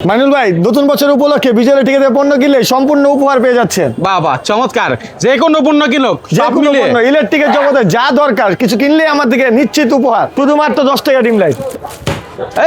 মাইনুল ভাই নতুন বছর উপলক্ষে বিজয় ইলেকট্রিকের পণ্য কিনলে সম্পূর্ণ উপহার পেয়ে যাচ্ছেন। বাহ বাহ চমৎকার। যে কোনো পণ্য কিনুক সব মিলে ইলেকট্রিকের জগতে যা দরকার কিছু কিনলে আমার দিকে নিশ্চিত উপহার। শুধুমাত্র 10 টাকা ডিম লাইট।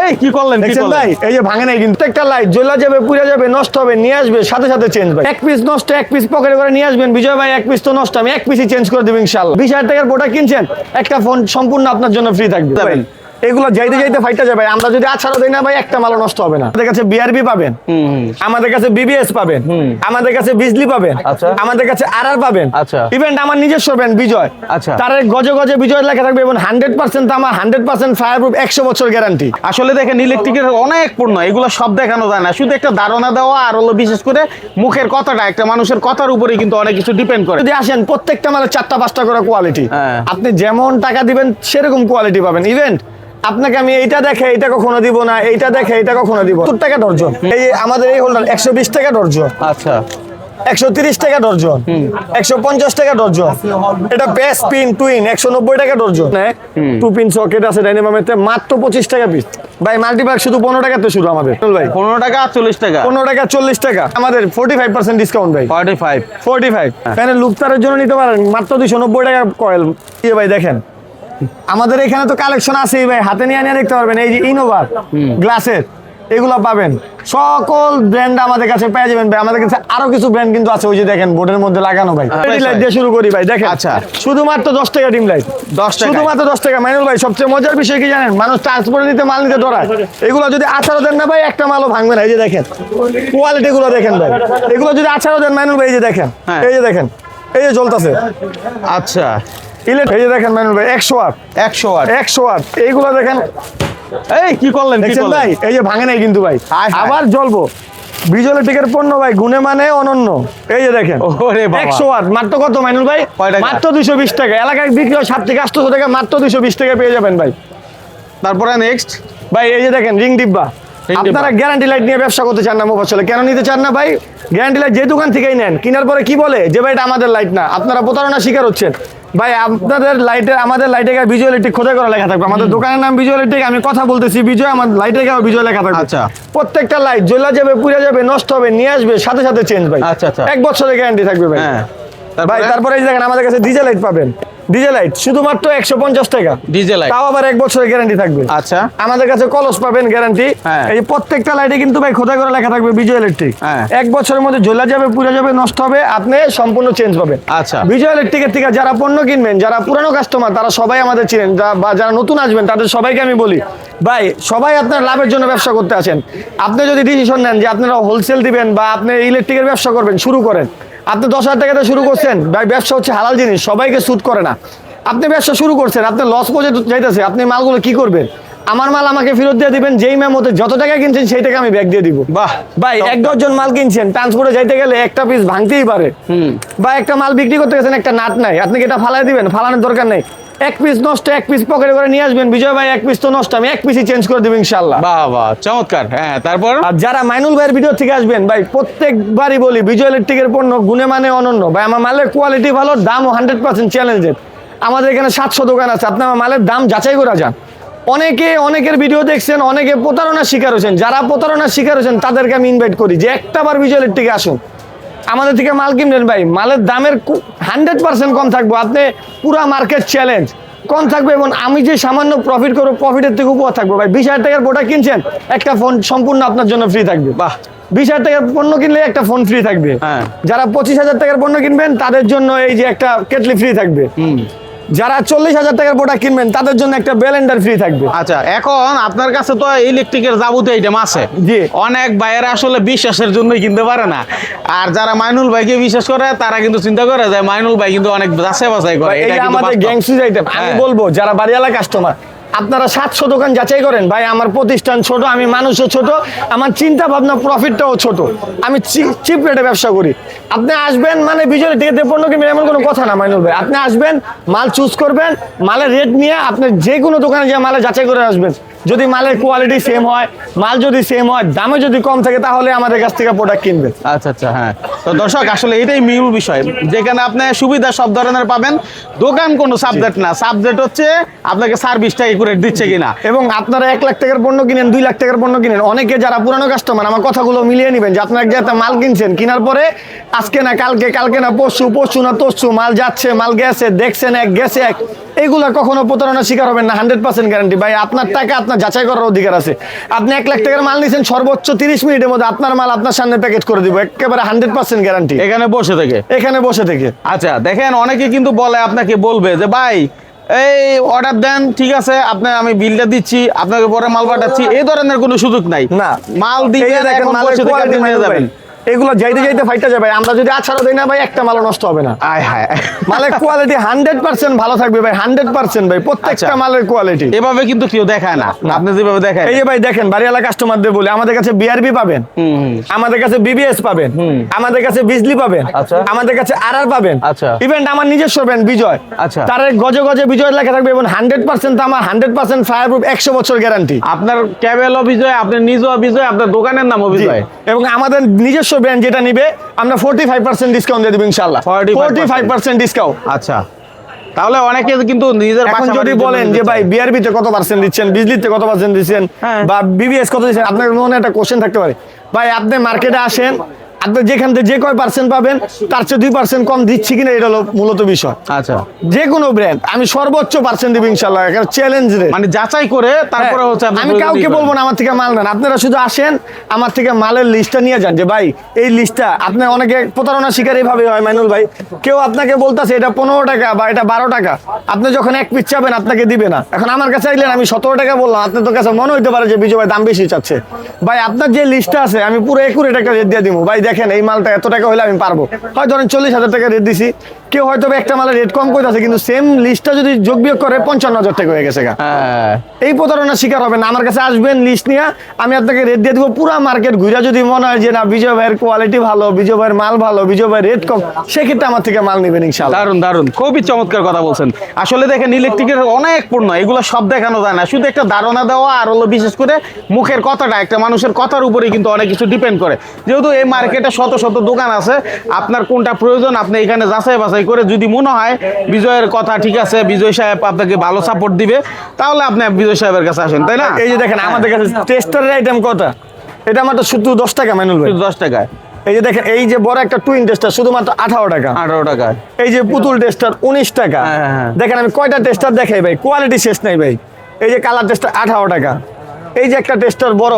এই কি করলেন ভাই এই যে ভাঙে নাই কিন্তু একটা লাইট জ্বলা যাবে পুড়ে যাবে নষ্ট হবে নিয়ে আসবে সাথে সাথে চেঞ্জ ভাই। এক পিস নষ্ট এক পিস পকেটে করে নিয়ে আসবেন বিজয় ভাই এক পিস তো নষ্ট আমি এক পিসই চেঞ্জ করে দেব ইনশাআল্লাহ। 20,000 টাকার প্রোডাক্ট কিনছেন একটা ফোন সম্পূর্ণ আপনার জন্য ফ্রি থাকবে ভাই। এগুলো যাইতে যাইতে ফাইটা যাবে আমরা যদি আছাড়া দেই না ভাই একটা মালও নষ্ট হবে না। আমাদের কাছে বিআরবি পাবেন, আমাদের কাছে বিবিএস পাবেন, আমাদের কাছে বিজলি পাবেন, আমাদের কাছে আরআর পাবেন। ইভেন্ট আমার নিজস্ব ব্র্যান্ড বিজয়, তার গজে গজে বিজয় লেখা থাকবে এবং 100% আমার 100% ফায়ারপ্রুফ 100 বছর গ্যারান্টি। আসলে দেখেন ইলেকট্রিকের অনেক পণ্য এগুলো সব দেখানো যায় না, শুধু একটা ধারণা দেওয়া আর হলো বিশেষ করে মুখের কথাটা একটা মানুষের কথার উপরে কিন্তু অনেক কিছু ডিপেন্ড করে। যদি আসেন প্রত্যেকটা মালের 4টা 5টা করে কোয়ালিটি, আপনি যেমন টাকা দিবেন সেরকম কোয়ালিটি পাবেন। ইভেন্ট আপনাকে আমি এইটা দেখে এটা কখনো দিব না, এইটা দেখে এটা কখনো দিব। 70 টাকা ডর্জন এই আমাদের এই হোল্ডার 120 টাকা ডর্জন, আচ্ছা 130 টাকা ডর্জন, 150 টাকা ডর্জন। এটা বেস পিন টুইন 190 টাকা ডর্জন। টু পিন সকেট আছে ডাইনামামেতে মাত্র 25 টাকা পিস ভাই। মাল্টিপ্যাক শুধু 15 টাকাতে শুরু আমাদের ভাই। 15 টাকা 40 টাকা 15 টাকা 40 টাকা আমাদের 45% ডিসকাউন্ট ভাই। 45 ফ্যানের লুকতারের জন্য নিতে পারেন মাত্র 290 টাকা কয়েল। এই ভাই দেখেন আমাদের এখানে তো কালেকশন আছেই ভাই, হাতে নিয়ে দেখতে পারবেন। এই যে ইনোভার গ্লাসের এগুলো পাবেন, সকল ব্র্যান্ড আমাদের কাছে পেয়ে যাবেন ভাই। আমাদের কাছে আরো কিছু ব্র্যান্ড কিন্তু আছে ওই যে দেখেন বোর্ডের মধ্যে লাগানো ভাই। লাইট দিয়ে শুরু করি ভাই দেখেন। আচ্ছা শুধুমাত্র 10 টাকা ডিম লাইট, 10 টাকা শুধুমাত্র 10 টাকা। মাইনুল ভাই সবচেয়ে মজার বিষয় কি জানেন, মানুষ ট্রান্সপোর্টে নিতে মাল নিতে ডরায়। এগুলো যদি 18 দেন না ভাই একটা মালও ভাঙবে না। এই যে দেখেন কোয়ালিটি গুলো দেখেন ভাই, এগুলো যদি 18 দেন মাইনুল ভাই এই যে দেখেন, এই যে দেখেন এই যে জ্বলতেছে। আচ্ছা এই যে দেখেন মাইনুল ভাই 100 ওয়াট 100 ওয়াট এইগুলো দেখেন। এই কি করলেন ভাই এই যে ভাঙে নাই কিন্তু ভাই আবার জ্বলবো। বিজয় ইলেকট্রিকের পণ্য ভাই গুণে মানে অনন্য। এই যে দেখেন 100 ওয়াট মাত্র কত মাইনুল ভাই? মাত্র 220 টাকা। এলাকায় বিক্রি হয় 7 থেকে 800 টাকা, মাত্র 220 টাকা পেয়ে যাবেন ভাই। তারপরে নেক্সট ভাই এই যে দেখেন রিং ডিব্বা। আপনারা গ্যারান্টি লাইট নিয়ে ব্যবসা করতে চান না মোবাইলে, কেন নিতে চান না ভাই? গ্যারান্টি লাইট যে দোকান থেকেই নেন কেনার পরে কি বলে যে ভাই এটা আমাদের লাইট না, আপনারা প্রতারণার শিকার হচ্ছেন ভাই। আপনাদের লাইটে আমাদের লাইটে গায়ে বিজয় ইলেকট্রিক খোদাই করা লেখা থাকবে। আমাদের দোকানের নাম বিজয় ইলেকট্রিক, আমি কথা বলতেছি বিজয়, আমার লাইটে গায়ে বিজয় লেখা থাকবে। আচ্ছা প্রত্যেকটা লাইট জ্বলা যাবে পুড়ে যাবে নষ্ট হবে নিয়ে আসবে সাথে সাথে চেঞ্জ ভাই। আচ্ছা আচ্ছা 1 বছরের গ্যারান্টি থাকবে ভাই। ভাই তারপরে এই দেখেন আমাদের কাছে ডিজে লাইট পাবেন। ডিজে লাইট শুধুমাত্র 150 টাকা ডিজে লাইট, তাও আবার 1 বছরের গ্যারান্টি থাকবে। আচ্ছা আমাদের কাছে কলস পাবেন গ্যারান্টি। এই প্রত্যেকটা লাইটে কিন্তু ভাই খোদাই করে লেখা থাকবে বিজয় ইলেকট্রিক। 1 বছরের মধ্যে জ্বলা যাবে পুড়ে যাবে নষ্ট হবে আপনি সম্পূর্ণ চেঞ্জ পাবেন। আচ্ছা বিজয় ইলেকট্রিকের থেকে যারা পণ্য কিনবেন, যারা পুরানো কাস্টমার তারা সবাই আমাদের চিনেন, বা যারা নতুন আসবেন তাদের সবাইকে আমি বলি ভাই সবাই আপনার লাভের জন্য ব্যবসা করতে আছেন। আপনি যদি ডিসিশন নেন যে আপনারা হোলসেল দিবেন বা আপনি ইলেকট্রিকের ব্যবসা করবেন শুরু করেন, আপনি 10,000 টাকাতে শুরু করছেন ভাই। ব্যবসা হচ্ছে হালাল জিনিস, সবাইকে স্যুট করে না। আপনি ব্যবসা শুরু করছেন, আপনি লস পৌঁছে যাইতেছে, আপনি মালগুলো কি করবেন? আমার মাল আমাকে ফেরত দিয়ে দিবেন, যেই মেমোতে যত টাকা কিনছেন সেই টাকা আমি ব্যাক দিয়ে দিব। বাহ ভাই 1 ডজন মাল কিনছেন, ট্রান্সপোর্টে যাইতে গেলে একটা পিস ভাঙতেই পারে। বা একটা মাল বিক্রি করতে গেছেন একটা নাট নাই, আপনি কি এটা ফালাই দিবেন? ফালানোর দরকার নেই। 1 পিস নষ্ট 1 পিস পকেটে করে নিয়ে আসবেন বিজয় ভাই 1 পিস তো নষ্ট আমি 1 পিসই চেঞ্জ করে দেব ইনশাআল্লাহ। বাহ বাহ চমৎকার। তারপর আর যারা মাইনুল ভাইয়ের ভিডিও থেকে আসবেন ভাই প্রত্যেকবারই বলি বিজয় ইলেকট্রিকের পণ্য গুণে মানে অনন্য ভাই। আমার মালের কোয়ালিটি ভালো, দামও 100% চ্যালেঞ্জের। আমাদের এখানে 700 দোকান আছে, আপনি আমার মালের দাম যাচাই করে যান। অনেকের ভিডিও দেখছেন, অনেকে প্রতারণার শিকার হয়েছেন। যারা প্রতারণার শিকার হয়েছেন তাদেরকে আমি ইনভাইট করি যে একটাবার বিজয় ইলেকট্রিকে আসুন, আমাদের থেকে মাল কিনবেন ভাই। মালের দামের 100% কম থাকবো, আপনি পুরা মার্কেট চ্যালেঞ্জ কম থাকবে এবং আমি যে সামান্য প্রফিট করবো প্রফিটের থেকে উপহার থাকবো ভাই। 20,000 টাকার প্রোডাক্ট কিনছেন একটা ফোন সম্পূর্ণ আপনার জন্য ফ্রি থাকবে। বাহ 20,000 টাকার পণ্য কিনলে একটা ফোন ফ্রি থাকবে। যারা 25,000 টাকার পণ্য কিনবেন তাদের জন্য এই যে একটা কেটলি ফ্রি থাকবে। যারা 40,000 টাকার প্রোডাক্ট কিনবেন তাদের জন্য একটা ব্লেন্ডার ফ্রি থাকবে। আচ্ছা এখন আপনার কাছে তো ইলেকট্রিকের যাবতীয় আইটেম আছে, জি অনেক ভাইয়েরা আসলে বিশ্বাসের জন্যই কিনতে পারে না। আর যারা মাইনুল ভাইকে বিশ্বাস করে তারা কিন্তু চিন্তা করে যে মাইনুল ভাই কিন্তু অনেক যাচাই বাছাই করে। এটা কিন্তু আমাদের গ্যাংসুইজ আইটেম। আমি বলবো যারা বাড়িওয়ালা কাস্টমার আপনারা 700 দোকান যাচাই করেন ভাই। আমার প্রতিষ্ঠান ছোট, আমি মানুষও ছোট, আমার চিন্তা ভাবনা প্রফিটটাও ছোট, আমি চিপ রেটে ব্যবসা করি। আপনি আসবেন মানে বিজয় ইলেকট্রিকের পণ্য কিনবেন এমন কোনো কথা না মাইনুল ভাই। আপনি আসবেন মাল চুজ করবেন, মালের রেট নিয়ে আপনি যে কোনো দোকানে গিয়ে মালে যাচাই করে আসবেন। যদি মালের কোয়ালিটি সেম হয়, মাল যদি সেম হয়, দামে যদি কম থাকে, তাহলে আমাদের কাছ থেকে প্রোডাক্ট কিনবে। আচ্ছা আচ্ছা, হ্যাঁ। তো দর্শক আসলে এটাই মূল বিষয়, যেখানে আপনি সুবিধা সব ধরনের পাবেন। দোকান কোনো সাবজেক্ট না, সাবজেক্ট হচ্ছে আপনাকে সার্ভিসটা একুরেট দিচ্ছে কিনা। এবং আপনারা 1 লাখ টাকার পণ্য কিনেন, 2 লাখ টাকার পণ্য কিনেন, অনেকে যারা পুরানো কাস্টমার আমার কথাগুলো মিলিয়ে নেবেন, যে আপনারা যে একটা মাল কিনছেন, কেনার পরে আজকে না কালকে, কালকে না পরশু, পরশু না তরশু মাল যাচ্ছে, মাল গেছে, দেখছেন এক গেছে এক, এইগুলা কখনো প্রতারণার শিকার হবেন না। 100% গ্যারান্টি ভাই। আপনার টাকা আপনার যাচাই করার অধিকার আছে। আপনি 1 লাখ টাকার মাল নিয়েছেন, সর্বোচ্চ 30 মিনিটের মধ্যে আপনার মাল আপনার সামনে প্যাকেট করে দিব, একেবারে 100% গ্যারান্টি, এখানে বসে থেকে। এখানে বসে থেকে। আচ্ছা দেখেন, অনেকে কিন্তু বলে, আপনাকে বলবে যে ভাই এই অর্ডার দেন, ঠিক আছে আপনার আমি বিলটা দিচ্ছি, আপনাকে পরে মাল পাঠাচ্ছি, এই ধরনের কোনো সুযোগ নাই। না, মাল এই দিয়ে যে দেখেন এখন মালের বসে থেকে কোয়ালিটি আপনি নিয়ে যাবেন। এগুলো যাইতে যাইতে ফাইটা যাবে। আমরা যদি আছাড়া দিই না ভাই, একটা মালও নষ্ট হবে না। আয় হায়, মালের কোয়ালিটি 100% ভালো থাকবে ভাই, 100% ভাই, প্রত্যেকটা আচ্ছা। মালের কোয়ালিটি। এভাবে কিন্তু কেউ দেখায় না, আপনি যেভাবে দেখায়। এই যে ভাই দেখেন, বাড়িওয়ালা কাস্টমারদের বলি, আমাদের কাছে বিআরবি পাবেন, আমাদের কাছে বিবিএস পাবেন, আমাদের কাছে বিজলি পাবেন, আচ্ছা। আমাদের কাছে আরআর পাবেন, আচ্ছা। ইভেন্ট আমার নিজস্ব ব্র্যান্ড বিজয়, আচ্ছা। তার গজে গজে বিজয় লেখা থাকবে এবং 100% আমার 100% ফায়ারপ্রুফ, 100 বছর গ্যারান্টি। আপনার ক্যাবেলও বিজয়, আপনার নিজও বিজয়, আপনার দোকানের নামও বিজয়। এবং আমাদের নিজস্ব ব্র্যান্ড যেটা নিবে, আমরা 45% ডিসকাউন্ট দিয়ে দেব ইনশাআল্লাহ। 45% ডিসকাউন্ট। আচ্ছা, তাহলে অনেকে কিন্তু নিজের এখন বাসা যদি বাড়ির জন্য বলেন নিতে যে ভাই চায়। বিআরবি তে কত পার্সেন্ট দিচ্ছেন, বিজলিতে কত পার্সেন্ট দিচ্ছেন, হ্যাঁ। বা বিবিএস কত দিচ্ছেন, আপনার মনে একটা কোশ্চেন থাকতে পারে। ভাই আপনি মার্কেটে আসেন, আপনি যেখান থেকে যে কয় পার্সেন্ট পাবেন, তার চেয়ে 2% কম দিচ্ছি কিনা, এটা হলো মূলত বিষয়। আচ্ছা, যে কোনো ব্র্যান্ড আমি সর্বোচ্চ পার্সেন্ট দিব ইনশাআল্লাহ, একটা চ্যালেঞ্জ রে। মানে যাচাই করে তারপরে হচ্ছে আপনি আমি কাউকে বলবো না আমার থেকে মাল নেন, আপনারা শুধু আসেন, আমার থেকে মালের লিস্টটা নিয়ে যান, যে ভাই এই লিস্টটা। আপনি অনেকে প্রতারণা শিকার এইভাবে হয় মাইনুল ভাই, কেউ আপনাকে বলতেছে এটা 15 টাকা বা এটা 12 টাকা, আপনি যখন এক পিস চাবেন আপনাকে দিবে না। এখন আমার কাছে আইলেন, আমি 17 টাকা বললাম, আপনার তো কাছে মনে হইতে পারে যে বিজয় ভাই দাম বেশি চাচ্ছে। ভাই আপনার যে লিস্টটা আছে, আমি পুরো একুরেট একটা রেট দিয়ে দিব। ভাই দেখেন এই মালটা এত টাকা হলে আমি পারবো, হয় ধরেন 40,000 টাকা রেট দিছি, কেউ হয়তো একটা মালের রেট কম করে আছে, কিন্তু সেম লিস্টটা যদি যোগ বিয়োগ করে 55,000 টাকা হয়ে গেছে গা। হ্যাঁ, এই প্রতারণার শিকার হবে না। আমার কাছে আসবেন লিস্ট নিয়ে, আমি আপনাকে রেট দিয়ে দিব। পুরো মার্কেট ঘুরে যদি মনে হয় যে না বিজয় ভাইয়ের কোয়ালিটি ভালো, বিজয় ভাইয়ের মাল ভালো, বিজয় ভাইয়ের রেট কম, সেক্ষেত্রে আমার থেকে মাল নেবেন ইনশাআল্লাহ। দারুন দারুন, খুবই চমৎকার কথা বলছেন। আসলে দেখেন, ইলেকট্রিকের অনেক পণ্য, এগুলো সব দেখানো যায় না, শুধু একটা ধারণা দেওয়া, আর হলো বিশেষ করে মুখের কথাটা, একটা মানুষের কথার উপরেই কিন্তু অনেক কিছু ডিপেন্ড করে। যেহেতু এই মার্কেটে শত শত দোকান আছে, আপনার কোনটা প্রয়োজন আপনি এখানে যাচাই বাছাই করে, যদি মনে হয় বিজয়ের কথা ঠিক আছে, বিজয় সাহেব আপনাকে ভালো সাপোর্ট দিবে, তাহলে আপনি বিজয় সাহেবের কাছে আসেন, তাই না? এই যে দেখেন আমাদের কাছে টেস্টারের আইটেম কত, এটা মাত্র শুধু 10 টাকা মাইনুল ভাই। 10 টাকায়। এই যে দেখেন, এই যে বড় একটা টুইন টেস্টার শুধুমাত্র 18 টাকা। 18 টাকায়। এই যে পুতুল টেস্টার 19 টাকা। হ্যাঁ। দেখেন আমি কয়টা টেস্টার দেখাই ভাই, কোয়ালিটি শেষ নাই ভাই। এই যে কালার টেস্টার 18 টাকা। এই যে একটা টেস্টার বড়,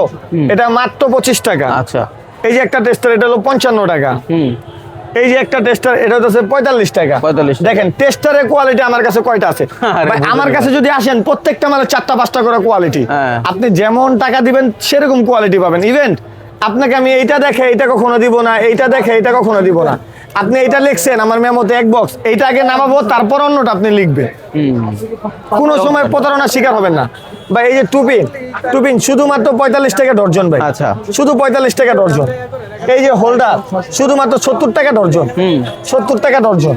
এটা মাত্র 25 টাকা। আচ্ছা। এই যে একটা টেস্টার, এটা হলো 55 টাকা। এই যে একটা টেস্টার, এটা হচ্ছে 45 টাকা। 45 টাকা। দেখেন টেস্টারের কোয়ালিটি আমার কাছে কয়টা আছে আরে ভাই, আমার কাছে যদি আসেন, প্রত্যেকটা মানে 4টা-5টা করে কোয়ালিটি। হ্যাঁ। আপনি যেমন টাকা দিবেন সেরকম কোয়ালিটি পাবেন। ইভেন্ট আপনাকে আমি এইটা দেখে এইটা কখনো দিব না, এইটা দেখে এইটা কখনো দিব না। আপনি এইটা লিখছেন আমার মেমোতে এক বক্স, এইটা আগে নামাবো, তারপর অন্যটা আপনি লিখবেন। কোনো সময় প্রতারণার শিকার হবেন না ভাই। এই যে টুপিন, টুপিন শুধুমাত্র 45 টাকা ডর্জন ভাই। আচ্ছা। শুধু 45 টাকা ডর্জন। এই যে হোল্ডার শুধুমাত্র 70 টাকা ডর্জন। 70 টাকা ডর্জন।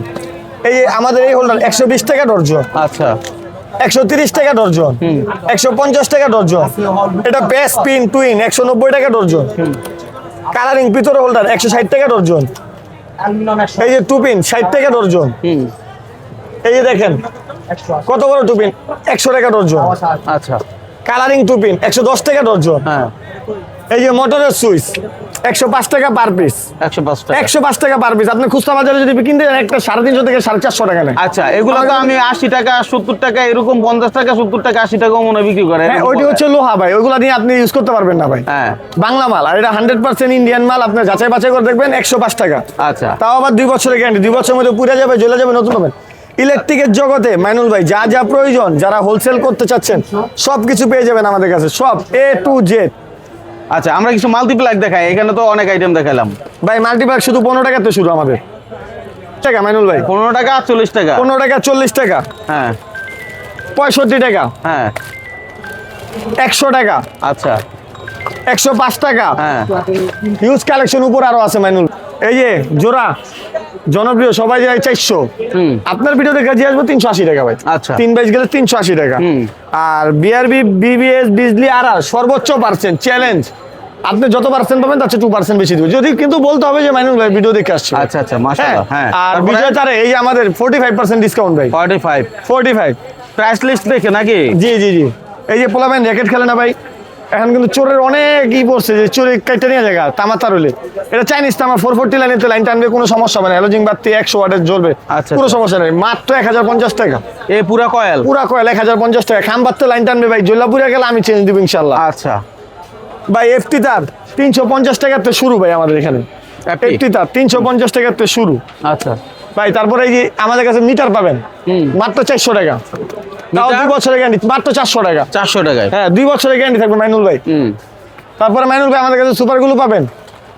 এই যে আমাদের এই হোল্ডার 120 টাকা ডর্জন। আচ্ছা। 130 টাকা ডর্জন। 150 টাকা ডর্জন। এটা পেস পিন টুইন 190 টাকা ডর্জন। কালারিং পিতর হোল্ডার 160 টাকা ডর্জন। এই যে টুপিন 60 টাকা ডর্জন। এই যে দেখেন কত বড় টুপিন, 100 টাকা ডর্জন। আচ্ছা। কালারিং টুপিন 110 টাকা ডর্জন। হ্যাঁ। এই যে মোটরের সুইচ 105 টাকা পার পিস। 105 টাকা। 105 টাকা পার পিস। আপনি খুচরা বাজারে যদি কিনতে যান, একটা 350 থেকে 450 টাকা নেয়। আচ্ছা, এগুলো তো আমি 80 টাকা 70 টাকা এরকম 50 টাকা 70 টাকা 80 টাকাও মনে হয় বিক্রি করে। হ্যাঁ, ওইটি হচ্ছে লোহা ভাই, ওইগুলা নিয়ে আপনি ইউজ করতে পারবেন না ভাই। হ্যাঁ। বাংলা মাল, আর এটা 100% ইন্ডিয়ান মাল। আপনি যাচাই বাছাই করে দেখবেন, 105 টাকা। আচ্ছা। তাও আবার 2 বছরের গ্যারান্টি। 2 বছরের মধ্যে পুড়ে যাবে, জ্বলে যাবে, নতুন পাবেন। ইলেকট্রিকের জগতে মাইনুল ভাই যা যা প্রয়োজন, যারা হোলসেল করতে চাচ্ছেন, সব কিছু পেয়ে যাবেন আমাদের কাছে, সব A to Z। আচ্ছা, আমরা কিছু মাল্টিপ্লাগ দেখাই, এখানে তো অনেক আইটেম দেখালাম ভাই মাল্টিপ্যাক শুধু 15 টাকাতে শুরু আমাদের। টাকা মাইনুল ভাই 15 টাকা 40 টাকা। 15 টাকা, 40 টাকা, হ্যাঁ 65 টাকা, হ্যাঁ। 100 টাকা, আচ্ছা। 105 টাকা। হ্যাঁ হিউজ কালেকশন উপর আরো আছে মাইনুল। এই যে জোড়া জনপ্রিয় সবাই যায় 400, আপনার ভিডিও দেখে যে আসবো 380 টাকা ভাই। আচ্ছা। 3 বাইশ গেলে 380 টাকা। আর বিআরবি বিবিএস বিজলি আর সর্বোচ্চ পার্সেন্ট চ্যালেঞ্জ, আপনি যত পার্সেন্ট পাবেন তার চেয়ে 2% বেশি দিবে, যদি কিন্তু বলতে হবে যে মাইনুল ভাই ভিডিও দেখে আসছে। আচ্ছা আচ্ছা মাশাআল্লাহ। হ্যাঁ আর তারপরে? বিজয় তারে এই যে আমাদের 45% ডিসকাউন্ট ভাই। 45 45 প্রাইস লিস্ট দেখে নাকি? জি জি জি। এই যে পোলাবেন র্যাকেট খেলে না ভাই, এখন কিন্তু চোরের অনেক ই পড়ছে যে চোরে কাইটা নিয়ে জায়গা তামা তারলে, এটা চাইনিজ তামা 440 লাইনেতে লাইন টানবে, কোনো সমস্যা হবে না, হ্যালোজিং বাতি 100 ওয়াটের জ্বলবে, আচ্ছা, কোনো আচ্ছা। সমস্যা নেই। মাত্র 1050 টাকা এই পুরা কয়েল? পুরা কয়েল 1050 টাকা। খাম বাড়তে লাইন টানবে ভাই, জল্লাপুরে গেলে আমি চেঞ্জ দিব ইনশাল্লাহ। আচ্ছা ভাই এফটি তার 350 টাকার তো শুরু ভাই আমাদের এখানে। FT? এফটি তার 350 টাকার তো শুরু আচ্ছা ভাই। তারপরে এই যে আমাদের কাছে মিটার পাবেন মাত্র 400 টাকা, তাও মিটার? 2 বছরের গ্যারান্টি, মাত্র 400 টাকা। 400 টাকায়? হ্যাঁ 2 বছরের গ্যারান্টি থাকবে মাইনুল ভাই। তারপরে মাইনুল ভাই আমাদের কাছে সুপারগুলো পাবেন।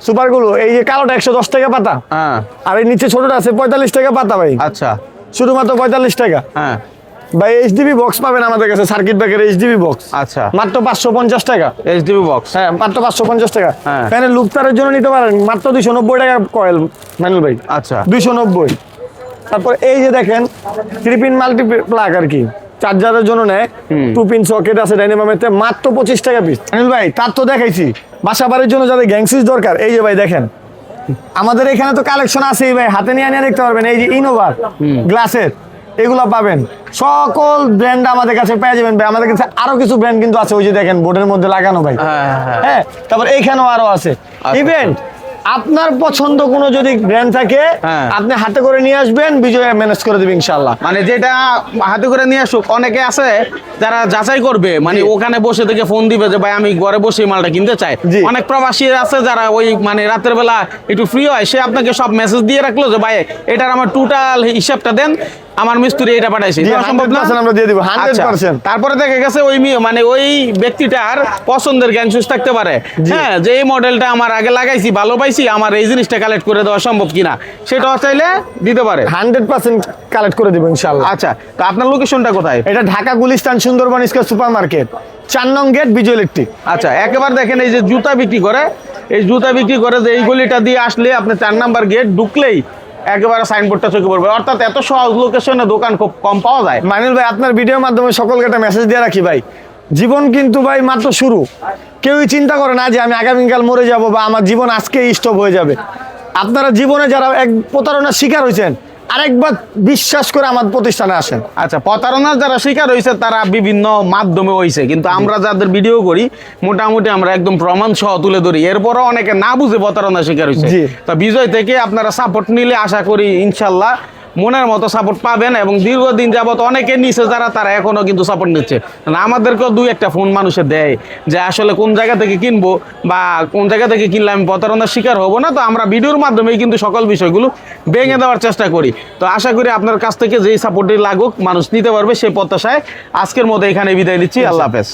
সুপারগুলো এই যে কালোটা 110 টাকা পাতা, হ্যাঁ আর এই নিচে ছোটটা আছে 45 টাকা পাতা ভাই, আচ্ছা শুধুমাত্র 45 টাকা। হ্যাঁ ভাই এইচডিবি বক্স পাবেন আমাদের কাছে, সার্কিট ব্রেকার এইচডিবি বক্স আচ্ছা মাত্র 550 টাকা। HDB box? হ্যাঁ মাত্র 550 টাকা। হ্যাঁ। ফ্যানের লুকতারের জন্য নিতে পারেন মাত্র 290 টাকা কয়েল মাইনুল ভাই, আচ্ছা 290। তারপর এই যে দেখেন 3 পিন মাল্টি প্লাগ আর কি, চার্জারের জন্য নেয়, 2 পিন সকেট আছে ডাইনামামেতে, মাত্র 25 টাকা পিস। অনিল ভাই তার তো দেখাইছি, বাসা বাড়ির জন্য যাদের গ্যাংসিস দরকার, এই যে ভাই দেখেন আমাদের এখানে তো কালেকশন আছেই ভাই, হাতে নিয়ে নিয়ে দেখতে পারবেন। এই যে ইনোভার গ্লাসের এগুলো পাবেন, সকল ব্র্যান্ড আমাদের কাছে পেয়ে যাবেন ভাই। আমাদের কাছে আরো কিছু ব্র্যান্ড কিন্তু আছে, ওই যে দেখেন বোর্ডের মধ্যে লাগানো ভাই। হ্যাঁ, হ্যাঁ। হ্যাঁ তারপর এইখানেও আরো আছে ইভেন্ট। আপনার পছন্দ কোনো যদি ব্র্যান্ড থাকে হ্যাঁ। আপনি হাতে করে নিয়ে আসবেন, বিজয় ম্যানেজ করে দেবে ইনশাল্লাহ। মানে যেটা হাতে করে নিয়ে আসুক, অনেকে আছে যারা যাচাই করবে, মানে জি। ওখানে বসে থেকে ফোন দিবে যে ভাই আমি ঘরে বসে এই মালটা কিনতে চাই। জি। অনেক প্রবাসী আছে যারা ওই মানে রাতের বেলা একটু ফ্রি হয়, সে আপনাকে সব মেসেজ দিয়ে রাখলো যে ভাই এটার আমার টোটাল হিসাবটা দেন, আমার মিস্ত্রি এটা পাঠাইছি। জি, দেওয়া সম্ভব না? 100% আমরা দিয়ে দিব, আচ্ছা। 100%। তারপরে দেখা গেছে মানে ওই ব্যক্তিটার পছন্দের জ্ঞান সুস্থ থাকতে পারে, জি। হ্যাঁ, যে এই মডেলটা আমার আগে লাগাইছি ভালো পাইছি, আমার এই জিনিসটা কালেক্ট করে দেওয়া সম্ভব কিনা সেটাও চাইলে দিতে পারে। 100% কালেক্ট করে দেবো ইনশাল্লাহ। আচ্ছা, তো আপনার লোকেশনটা কোথায়? এটা Dhaka Gulistan Sundarban square super market, 4 নং গেট, বিজয় ইলেকট্রিক। আচ্ছা, একেবারে দেখেন এই যে জুতা বিক্রি করে, এই জুতা বিক্রি করে যে এই গলিটা দিয়ে আসলে আপনি 4 নাম্বার গেট ঢুকলেই একেবারে সাইনবোর্ডটা চোখে পড়বে। অর্থাৎ এত সহজ লোকেশনে দোকান খুব কম পাওয়া যায়। মাইনুল ভাই আপনার ভিডিওর মাধ্যমে সকলকে একটা মেসেজ দিয়ে রাখি ভাই, জীবন কিন্তু ভাই মাত্র শুরু। কেউই চিন্তা করে না যে আমি আগামীকাল মরে যাব বা আমার জীবন আজকে স্টপ হয়ে যাবে। আপনারা জীবনে যারা এক প্রতারণার শিকার হয়েছেন, আরেকবার বিশ্বাস করে আমার প্রতিষ্ঠানে আসেন। আচ্ছা, প্রতারণার যারা শিকার হয়েছে তারা বিভিন্ন মাধ্যমে হয়েছে, কিন্তু আমরা যাদের ভিডিও করি মোটামুটি আমরা একদম প্রমাণ সহ তুলে ধরি। এরপরও অনেকে না বুঝে প্রতারণার শিকার হয়েছে। জি। তো বিজয় থেকে আপনারা সাপোর্ট নিলে আশা করি ইনশাল্লাহ মনের মতো সাপোর্ট পাবেন, এবং দীর্ঘদিন যাবত অনেকে নিচে যারা তারা এখনো কিন্তু সাপোর্ট নিচ্ছে। না, আমাদেরকেও 2-1টা ফোন মানুষে দেয় যে আসলে কোন জায়গা থেকে কিনবো বা কোন জায়গা থেকে কিনলে আমি প্রতারণার শিকার হব না। তো আমরা ভিডিওর মাধ্যমেই কিন্তু সকল বিষয়গুলো ভেঙে দেওয়ার চেষ্টা করি। তো আশা করি আপনার কাছ থেকে যেই সাপোর্টই লাগুক মানুষ নিতে পারবে, সেই প্রত্যাশায় আজকের মতো এখানে বিদায় নিচ্ছি। আল্লাহ হাফেজ।